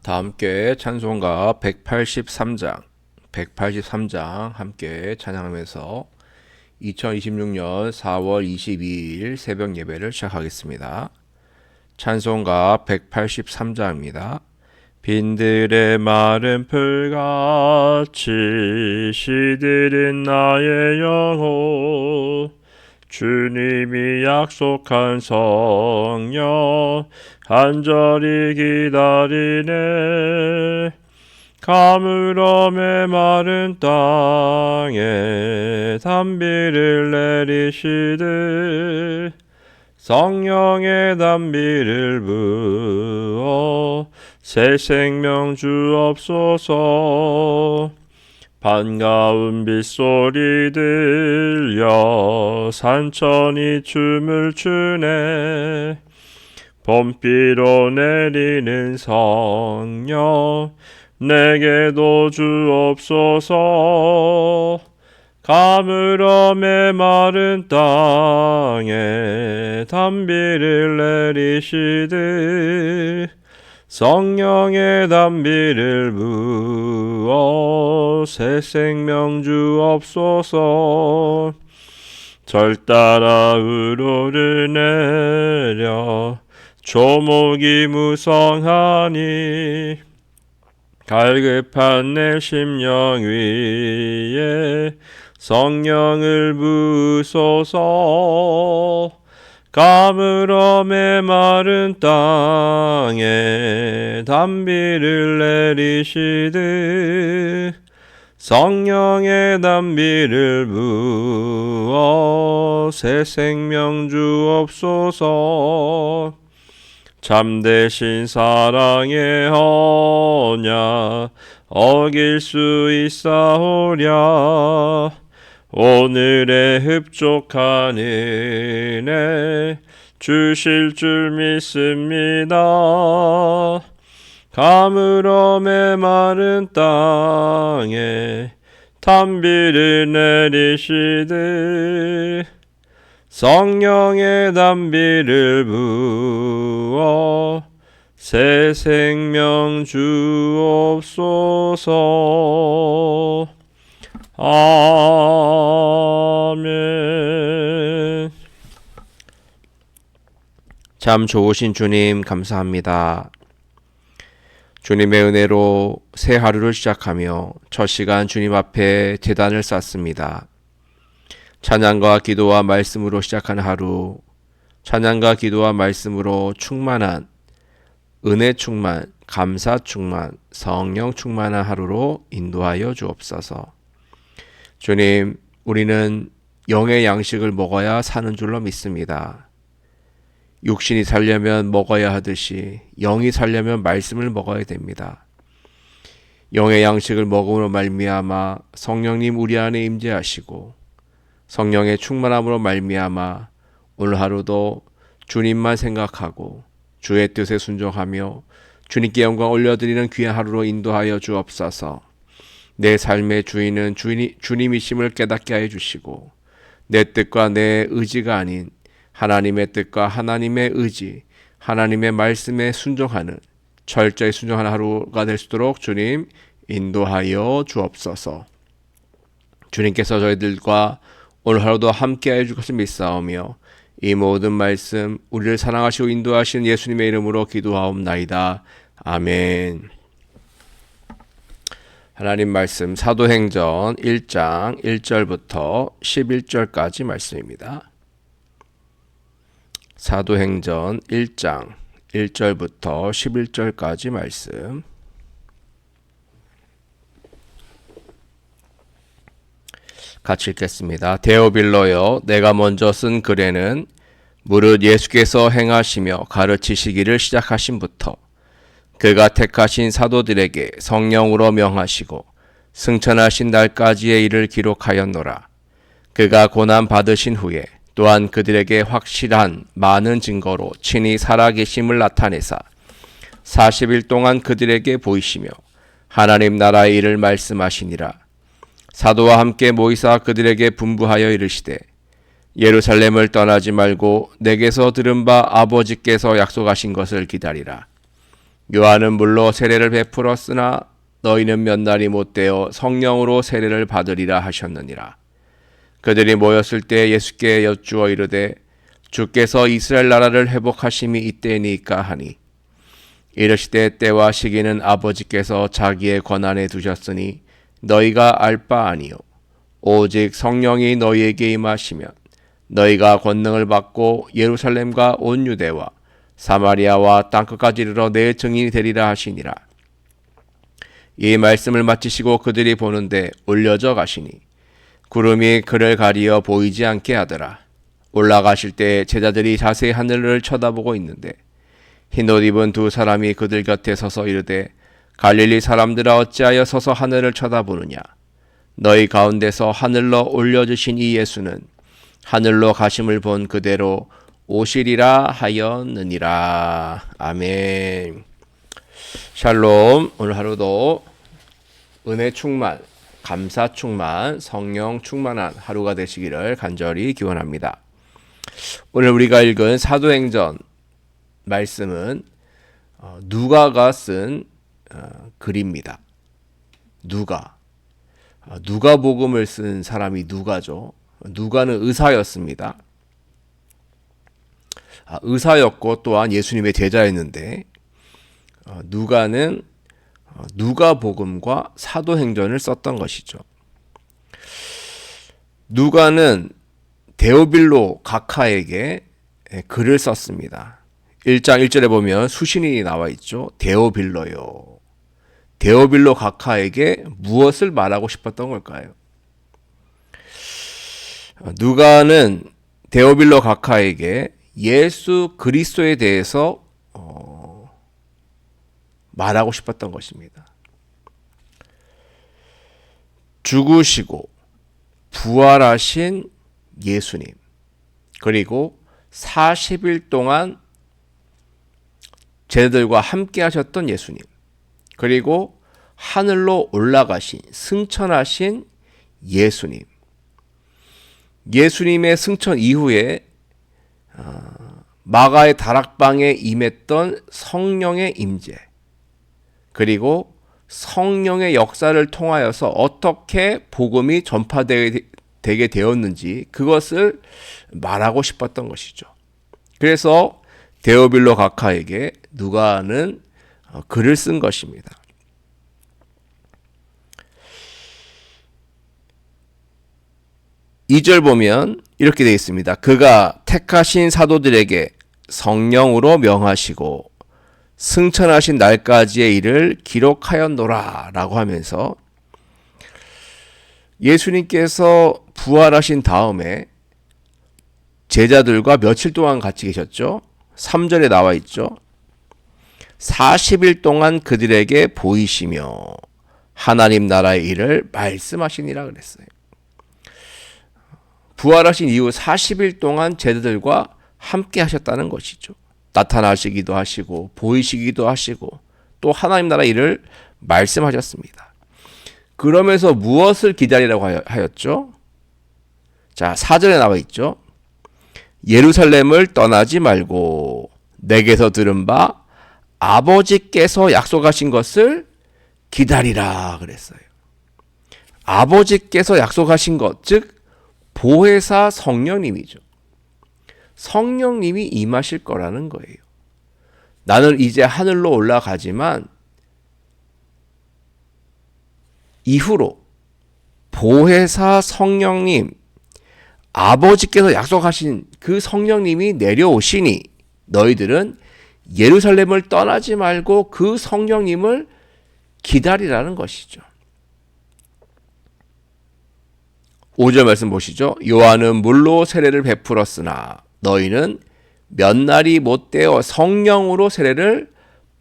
다 함께 찬송가 183장 함께 찬양하면서 2026년 4월 22일 새벽 예배를 시작하겠습니다. 찬송가 183장입니다. 빈들의 마른 풀같이 시들은 나의 영혼, 주님이 약속한 성령 간절히 기다리네. 가물어 메마른 땅에 단비를 내리시듯 성령의 단비를 부어 새 생명 주옵소서. 반가운 빗소리 들려 산천이 춤을 추네. 봄비로 내리는 성령 내게도 주옵소서. 가물어 메마른 땅에 단비를 내리시듯 성령의 단비를 부어 새 생명 주옵소서. 절 따라 우러르내려 조목이 무성하니 갈급한 내 심령 위에 성령을 부소서. 가물어 메마른 땅에 단비를 내리시듯 성령의 단비를 부어 새 생명 주옵소서. 참되신 사랑의 언약 어길 수 있사오랴. 오늘의 흡족한 은혜 주실 줄 믿습니다. 가물어 메마른 땅에 단비를 내리시듯 성령의 단비를 부어 새 생명 주옵소서. 아멘. 참 좋으신 주님 감사합니다. 주님의 은혜로 새 하루를 시작하며 첫 시간 주님 앞에 제단을 쌓습니다. 찬양과 기도와 말씀으로 시작한 하루, 찬양과 기도와 말씀으로 충만한 은혜 충만, 감사 충만, 성령 충만한 하루로 인도하여 주옵소서. 주님, 우리는 영의 양식을 먹어야 사는 줄로 믿습니다. 육신이 살려면 먹어야 하듯이 영이 살려면 말씀을 먹어야 됩니다. 영의 양식을 먹음으로 말미암아 성령님 우리 안에 임재하시고 성령의 충만함으로 말미암아 오늘 하루도 주님만 생각하고 주의 뜻에 순종하며 주님께 영광 올려드리는 귀한 하루로 인도하여 주옵소서. 내 삶의 주인은 주님이심을 깨닫게 하여 주시고 내 뜻과 내 의지가 아닌 하나님의 뜻과 하나님의 의지, 하나님의 말씀에 순종하는 철저히 순종하는 하루가 될 수 있도록 주님 인도하여 주옵소서. 주님께서 저희들과 오늘 하루도 함께하여 줄 것을 믿사오며 이 모든 말씀 우리를 사랑하시고 인도하시는 예수님의 이름으로 기도하옵나이다. 아멘. 하나님 말씀 사도행전 1장 1절부터 11절까지 말씀입니다. 사도행전 1장 1절부터 11절까지 말씀. 같이 읽겠습니다. 데오빌로여, 내가 먼저 쓴 글에는 무릇 예수께서 행하시며 가르치시기를 시작하신부터 그가 택하신 사도들에게 성령으로 명하시고 승천하신 날까지의 일을 기록하였노라. 그가 고난 받으신 후에 또한 그들에게 확실한 많은 증거로 친히 살아계심을 나타내사 40일 동안 그들에게 보이시며 하나님 나라의 일을 말씀하시니라. 사도와 함께 모이사 그들에게 분부하여 이르시되 예루살렘을 떠나지 말고 내게서 들은 바 아버지께서 약속하신 것을 기다리라. 요한은 물로 세례를 베풀었으나 너희는 몇 날이 못되어 성령으로 세례를 받으리라 하셨느니라. 그들이 모였을 때 예수께 여쭈어 이르되 주께서 이스라엘 나라를 회복하심이 이때니까 하니 이르시되 때와 시기는 아버지께서 자기의 권한에 두셨으니 너희가 알 바 아니요 오직 성령이 너희에게 임하시면 너희가 권능을 받고 예루살렘과 온 유대와 사마리아와 땅끝까지 이르러 내 증인이 되리라 하시니라. 이 말씀을 마치시고 그들이 보는데 올려져 가시니 구름이 그를 가리어 보이지 않게 하더라. 올라가실 때 제자들이 자세히 하늘을 쳐다보고 있는데 흰옷 입은 두 사람이 그들 곁에 서서 이르되 갈릴리 사람들아 어찌하여 서서 하늘을 쳐다보느냐. 너희 가운데서 하늘로 올려주신 이 예수는 하늘로 가심을 본 그대로 오시리라 하였느니라. 아멘. 샬롬. 오늘 하루도 은혜 충만, 감사 충만, 성령 충만한 하루가 되시기를 간절히 기원합니다. 오늘 우리가 읽은 사도행전 말씀은 누가가 쓴 글입니다. 누가복음을 쓴 사람이 누가죠. 누가는 의사였습니다. 의사였고 또한 예수님의 제자였는데 누가는 누가복음과 사도행전을 썼던 것이죠. 누가는 데오빌로 각하에게 글을 썼습니다. 1장 1절에 보면 수신이 나와 있죠. 데오빌로요. 데오빌로 각하에게 무엇을 말하고 싶었던 걸까요? 누가는 데오빌로 각하에게 예수 그리스도에 대해서 말하고 싶었던 것입니다. 죽으시고 부활하신 예수님, 그리고 40일 동안 제자들과 함께 하셨던 예수님, 그리고 하늘로 올라가신 승천하신 예수님, 예수님의 승천 이후에 마가의 다락방에 임했던 성령의 임재, 그리고 성령의 역사를 통하여서 어떻게 복음이 전파되게 되었는지 그것을 말하고 싶었던 것이죠. 그래서 데오빌로 각하에게 누가는 글을 쓴 것입니다. 2절 보면 이렇게 되어 있습니다. 그가 택하신 사도들에게 성령으로 명하시고 승천하신 날까지의 일을 기록하였노라 라고 하면서 예수님께서 부활하신 다음에 제자들과 며칠 동안 같이 계셨죠. 3절에 나와 있죠. 40일 동안 그들에게 보이시며 하나님 나라의 일을 말씀하시니라 그랬어요. 부활하신 이후 40일 동안 제자들과 함께 하셨다는 것이죠. 나타나시기도 하시고 보이시기도 하시고 또 하나님 나라 일을 말씀하셨습니다. 그러면서 무엇을 기다리라고 하였죠? 자, 4절에 나와 있죠. 예루살렘을 떠나지 말고 내게서 들은 바 아버지께서 약속하신 것을 기다리라 그랬어요. 아버지께서 약속하신 것, 즉 보혜사 성령님이죠. 성령님이 임하실 거라는 거예요. 나는 이제 하늘로 올라가지만 이후로 보혜사 성령님, 아버지께서 약속하신 그 성령님이 내려오시니 너희들은 예루살렘을 떠나지 말고 그 성령님을 기다리라는 것이죠. 5절 말씀 보시죠. 요한은 물로 세례를 베풀었으나 너희는 몇 날이 못되어 성령으로 세례를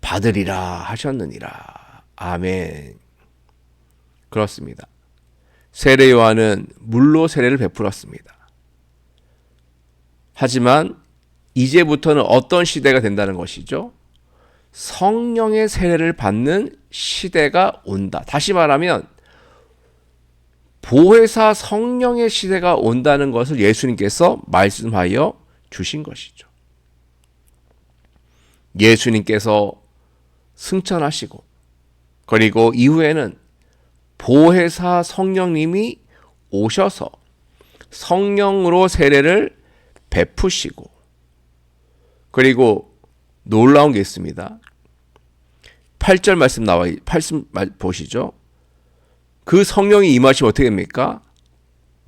받으리라 하셨느니라. 아멘. 그렇습니다. 세례 요한은 물로 세례를 베풀었습니다. 하지만 이제부터는 어떤 시대가 된다는 것이죠? 성령의 세례를 받는 시대가 온다. 다시 말하면 보혜사 성령의 시대가 온다는 것을 예수님께서 말씀하여 주신 것이죠. 예수님께서 승천하시고, 그리고 이후에는 보혜사 성령님이 오셔서 성령으로 세례를 베푸시고, 그리고 놀라운 게 있습니다. 8절 말씀 나와, 8절 보시죠. 그 성령이 임하시면 어떻게 됩니까?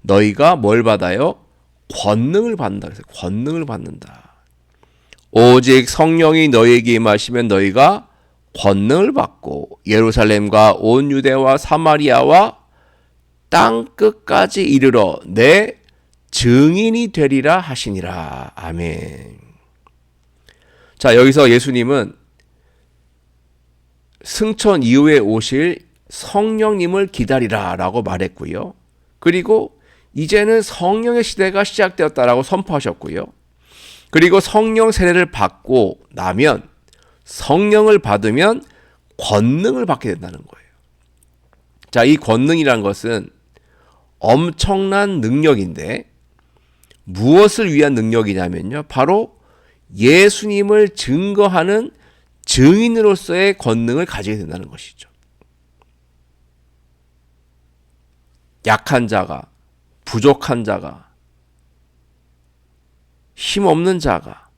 너희가 뭘 받아요? 권능을 받는다. 그래서 권능을 받는다. 오직 성령이 너희에게 임하시면 너희가 권능을 받고 예루살렘과 온 유대와 사마리아와 땅 끝까지 이르러 내 증인이 되리라 하시니라. 아멘. 자, 여기서 예수님은 승천 이후에 오실 성령님을 기다리라 라고 말했고요. 그리고 이제는 성령의 시대가 시작되었다라고 선포하셨고요. 그리고 성령 세례를 받고 나면, 성령을 받으면 권능을 받게 된다는 거예요. 자, 이 권능이란 것은 엄청난 능력인데 무엇을 위한 능력이냐면요, 바로 예수님을 증거하는 증인으로서의 권능을 가지게 된다는 것이죠. 약한 자가, 부족한 자가, 힘없는 자가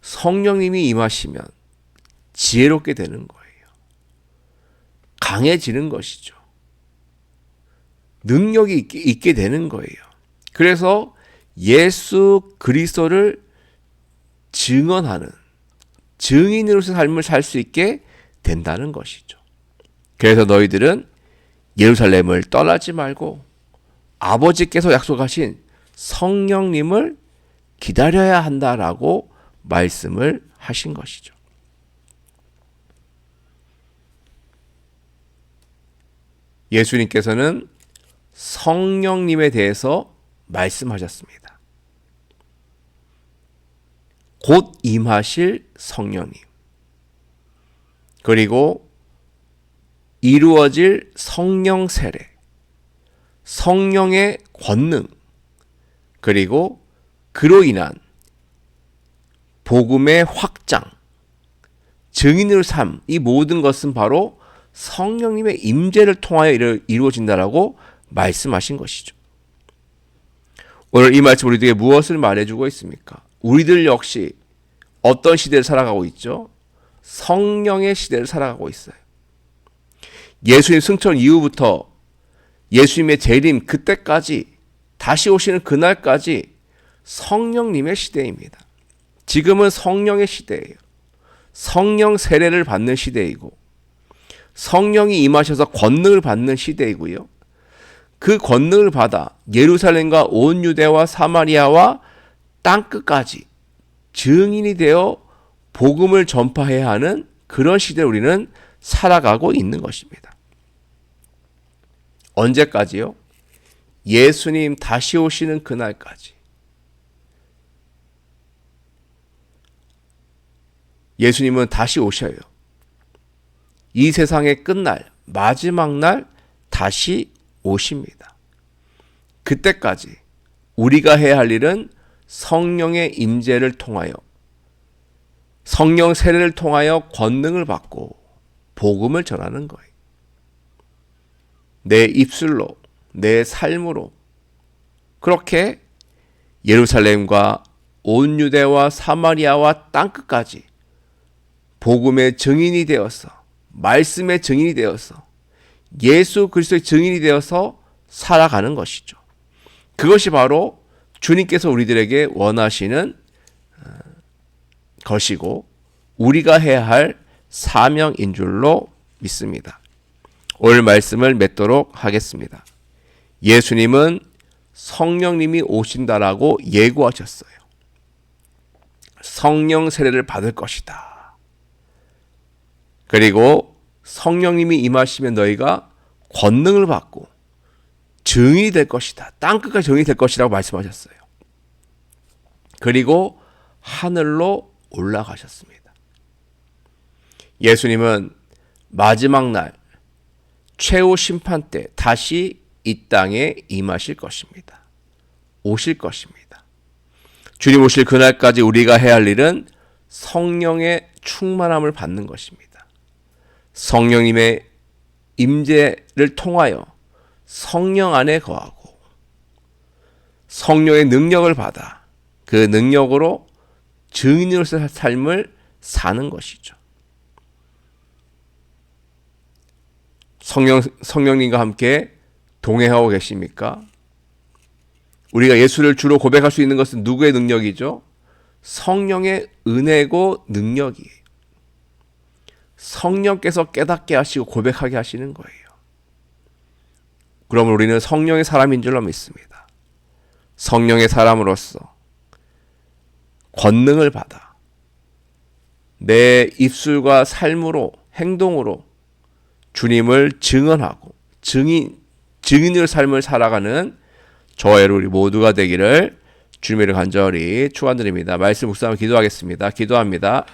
성령님이 임하시면 지혜롭게 되는 거예요. 강해지는 것이죠. 능력이 있게 되는 거예요. 그래서 예수 그리스도를 증언하는 증인으로서 삶을 살 수 있게 된다는 것이죠. 그래서 너희들은 예루살렘을 떠나지 말고 아버지께서 약속하신 성령님을 기다려야 한다라고 말씀을 하신 것이죠. 예수님께서는 성령님에 대해서 말씀하셨습니다. 곧 임하실 성령님, 그리고 이루어질 성령 세례, 성령의 권능, 그리고 그로 인한 복음의 확장, 증인의 삶, 이 모든 것은 바로 성령님의 임재를 통하여 이루어진다라고 말씀하신 것이죠. 오늘 이 말씀 우리들에게 무엇을 말해주고 있습니까? 우리들 역시 어떤 시대를 살아가고 있죠? 성령의 시대를 살아가고 있어요. 예수님 승천 이후부터 예수님의 재림 그때까지, 다시 오시는 그날까지 성령님의 시대입니다. 지금은 성령의 시대예요. 성령 세례를 받는 시대이고 성령이 임하셔서 권능을 받는 시대이고요. 그 권능을 받아 예루살렘과 온 유대와 사마리아와 땅끝까지 증인이 되어 복음을 전파해야 하는 그런 시대에 우리는 살아가고 있는 것입니다. 언제까지요? 예수님 다시 오시는 그날까지. 예수님은 다시 오셔요. 이 세상의 끝날, 마지막 날 다시 오십니다. 그때까지 우리가 해야 할 일은 성령의 임재를 통하여, 성령 세례를 통하여 권능을 받고 복음을 전하는 거예요. 내 입술로, 내 삶으로 그렇게 예루살렘과 온 유대와 사마리아와 땅끝까지 복음의 증인이 되어서, 말씀의 증인이 되어서, 예수 그리스도의 증인이 되어서 살아가는 것이죠. 그것이 바로 주님께서 우리들에게 원하시는 것이고 우리가 해야 할 사명인 줄로 믿습니다. 오늘 말씀을 맺도록 하겠습니다. 예수님은 성령님이 오신다라고 예고하셨어요. 성령 세례를 받을 것이다. 그리고 성령님이 임하시면 너희가 권능을 받고 증인이 될 것이다. 땅끝까지 증인이 될 것이라고 말씀하셨어요. 그리고 하늘로 올라가셨습니다. 예수님은 마지막 날 최후 심판 때 다시 이 땅에 임하실 것입니다. 오실 것입니다. 주님 오실 그날까지 우리가 해야 할 일은 성령의 충만함을 받는 것입니다. 성령님의 임재를 통하여 성령 안에 거하고 성령의 능력을 받아 그 능력으로 증인으로서의 삶을 사는 것이죠. 성령님과 함께 동행하고 계십니까? 우리가 예수를 주로 고백할 수 있는 것은 누구의 능력이죠? 성령의 은혜고 능력이에요. 성령께서 깨닫게 하시고 고백하게 하시는 거예요. 그러면 우리는 성령의 사람인 줄로 믿습니다. 성령의 사람으로서 권능을 받아 내 입술과 삶으로 행동으로 주님을 증언하고 증인의 삶을 살아가는 저와 우리 모두가 되기를 주님을 간절히 축원드립니다. 말씀 묵상하며 기도하겠습니다. 기도합니다.